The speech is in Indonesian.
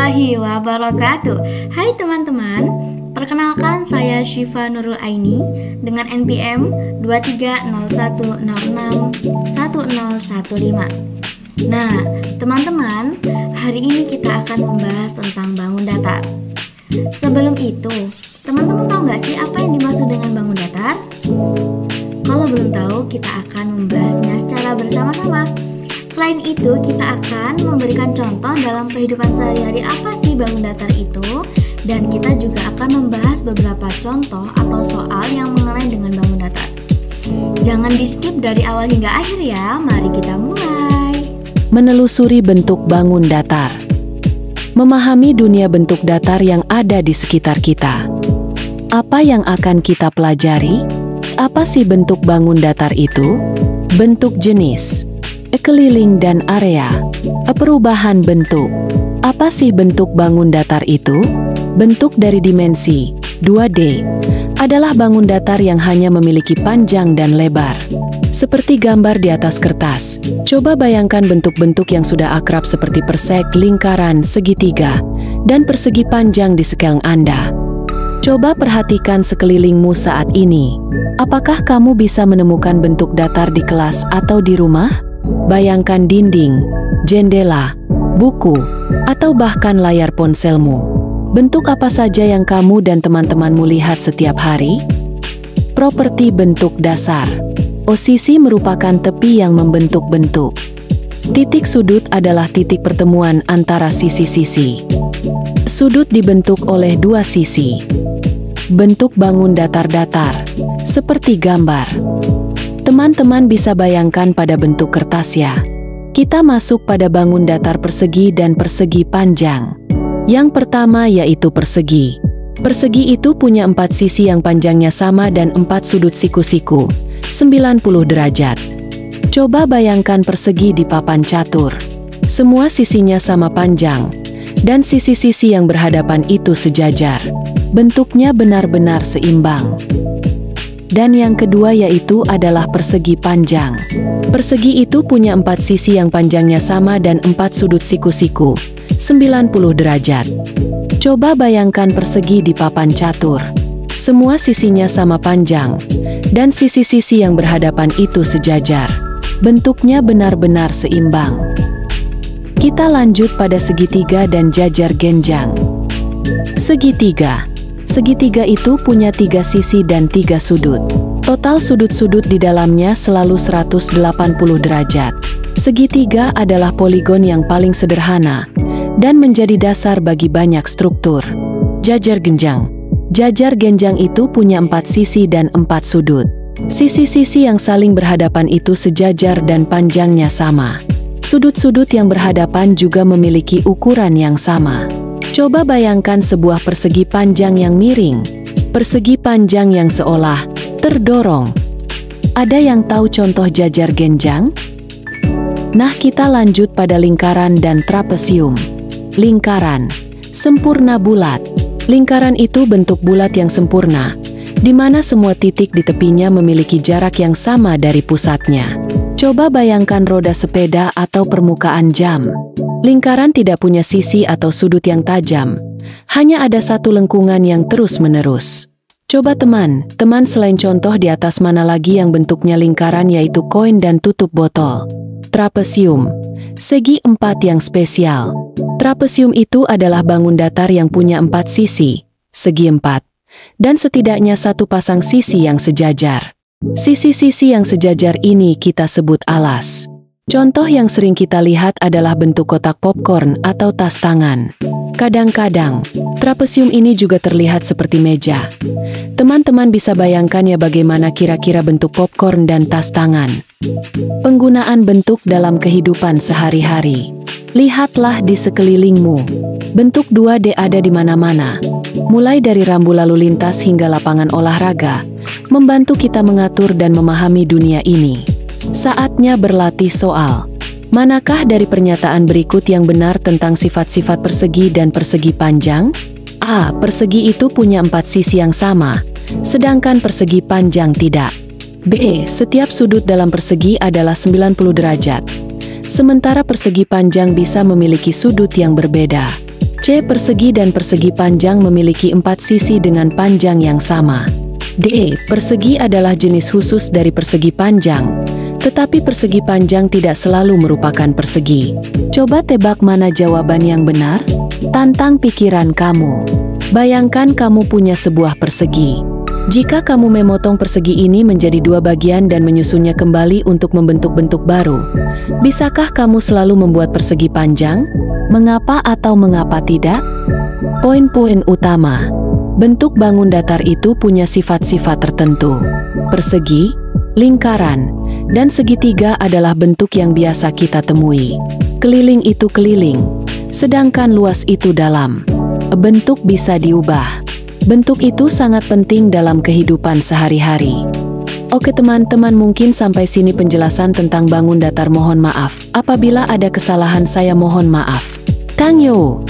warahmatullahi wabarakatuh. Hai teman-teman, perkenalkan saya Syifa Nurul Aini dengan NPM 2301061015. Nah, teman-teman, hari ini kita akan membahas tentang bangun datar. Sebelum itu, teman-teman tahu nggak sih apa yang dimaksud dengan bangun datar? Kalau belum tahu, kita akan membahasnya secara bersama-sama. Selain itu, kita akan memberikan contoh dalam kehidupan sehari-hari apa sih bangun datar itu, dan kita juga akan membahas beberapa contoh atau soal yang mengenai dengan bangun datar. Jangan di-skip dari awal hingga akhir ya, mari kita mulai. Menelusuri bentuk bangun datar. Memahami dunia bentuk datar yang ada di sekitar kita. Apa yang akan kita pelajari? Apa sih bentuk bangun datar itu? Bentuk jenis, keliling dan area, perubahan bentuk. Apa sih bentuk bangun datar itu? Bentuk dari dimensi 2D adalah bangun datar yang hanya memiliki panjang dan lebar. Seperti gambar di atas kertas, coba bayangkan bentuk-bentuk yang sudah akrab seperti persek, lingkaran, segitiga, dan persegi panjang di sekeliling Anda. Coba perhatikan sekelilingmu saat ini. Apakah kamu bisa menemukan bentuk datar di kelas atau di rumah? Bayangkan dinding, jendela, buku, atau bahkan layar ponselmu. Bentuk apa saja yang kamu dan teman-temanmu lihat setiap hari? Properti bentuk dasar. Osisi merupakan tepi yang membentuk bentuk. Titik sudut adalah titik pertemuan antara sisi-sisi. Sudut dibentuk oleh dua sisi. Bentuk bangun datar-datar, seperti gambar. Teman-teman bisa bayangkan pada bentuk kertas ya. Kita masuk pada bangun datar persegi dan persegi panjang. Yang pertama yaitu persegi. Persegi itu punya 4 sisi yang panjangnya sama dan 4 sudut siku-siku, 90 derajat. Coba bayangkan persegi di papan catur. Semua sisinya sama panjang, dan sisi-sisi yang berhadapan itu sejajar. Bentuknya benar-benar seimbang. Dan yang kedua yaitu adalah persegi panjang. Persegi itu punya 4 sisi yang panjangnya sama dan 4 sudut siku-siku, 90 derajat. Coba bayangkan persegi di papan catur. Semua sisinya sama panjang, dan sisi-sisi yang berhadapan itu sejajar. Bentuknya benar-benar seimbang. Kita lanjut pada segitiga dan jajar genjang. Segitiga. Segitiga itu punya 3 sisi dan 3 sudut. Total sudut-sudut di dalamnya selalu 180 derajat. Segitiga adalah poligon yang paling sederhana dan menjadi dasar bagi banyak struktur. Jajar genjang. Jajar genjang itu punya 4 sisi dan 4 sudut. Sisi-sisi yang saling berhadapan itu sejajar dan panjangnya sama. Sudut-sudut yang berhadapan juga memiliki ukuran yang sama. Coba bayangkan sebuah persegi panjang yang miring, persegi panjang yang seolah terdorong. Ada yang tahu contoh jajar genjang? Nah, kita lanjut pada lingkaran dan trapesium. Lingkaran, sempurna bulat. Lingkaran itu bentuk bulat yang sempurna, di mana semua titik di tepinya memiliki jarak yang sama dari pusatnya. Coba bayangkan roda sepeda atau permukaan jam. Lingkaran tidak punya sisi atau sudut yang tajam, hanya ada satu lengkungan yang terus-menerus. Coba teman-teman selain contoh di atas mana lagi yang bentuknya lingkaran yaitu koin dan tutup botol. Trapesium, segi 4 yang spesial. Trapesium itu adalah bangun datar yang punya 4 sisi, segi 4, dan setidaknya 1 pasang sisi yang sejajar. Sisi-sisi yang sejajar ini kita sebut alas. Contoh yang sering kita lihat adalah bentuk kotak popcorn atau tas tangan. Kadang-kadang, trapesium ini juga terlihat seperti meja. Teman-teman bisa bayangkan ya bagaimana kira-kira bentuk popcorn dan tas tangan. Penggunaan bentuk dalam kehidupan sehari-hari. Lihatlah di sekelilingmu. Bentuk 2D ada di mana-mana. Mulai dari rambu lalu lintas hingga lapangan olahraga, membantu kita mengatur dan memahami dunia ini. Saatnya berlatih soal. Manakah dari pernyataan berikut yang benar tentang sifat-sifat persegi dan persegi panjang? A. Persegi itu punya 4 sisi yang sama, sedangkan persegi panjang tidak. B. Setiap sudut dalam persegi adalah 90 derajat. Sementara persegi panjang bisa memiliki sudut yang berbeda. C. C. Persegi dan persegi panjang memiliki 4 sisi dengan panjang yang sama. D. Persegi adalah jenis khusus dari persegi panjang, tetapi persegi panjang tidak selalu merupakan persegi. Coba tebak mana jawaban yang benar? Tantang pikiran kamu. Bayangkan kamu punya sebuah persegi. Jika kamu memotong persegi ini menjadi 2 bagian dan menyusunnya kembali untuk membentuk bentuk baru, bisakah kamu selalu membuat persegi panjang? Mengapa atau mengapa tidak? Poin-poin utama. Bentuk bangun datar itu punya sifat-sifat tertentu. Persegi, lingkaran, dan segitiga adalah bentuk yang biasa kita temui. Keliling itu keliling, sedangkan luas itu dalam. Bentuk bisa diubah. Bentuk itu sangat penting dalam kehidupan sehari-hari. Oke teman-teman, mungkin sampai sini penjelasan tentang bangun datar. Mohon maaf apabila ada kesalahan, saya mohon maaf. Tangyo.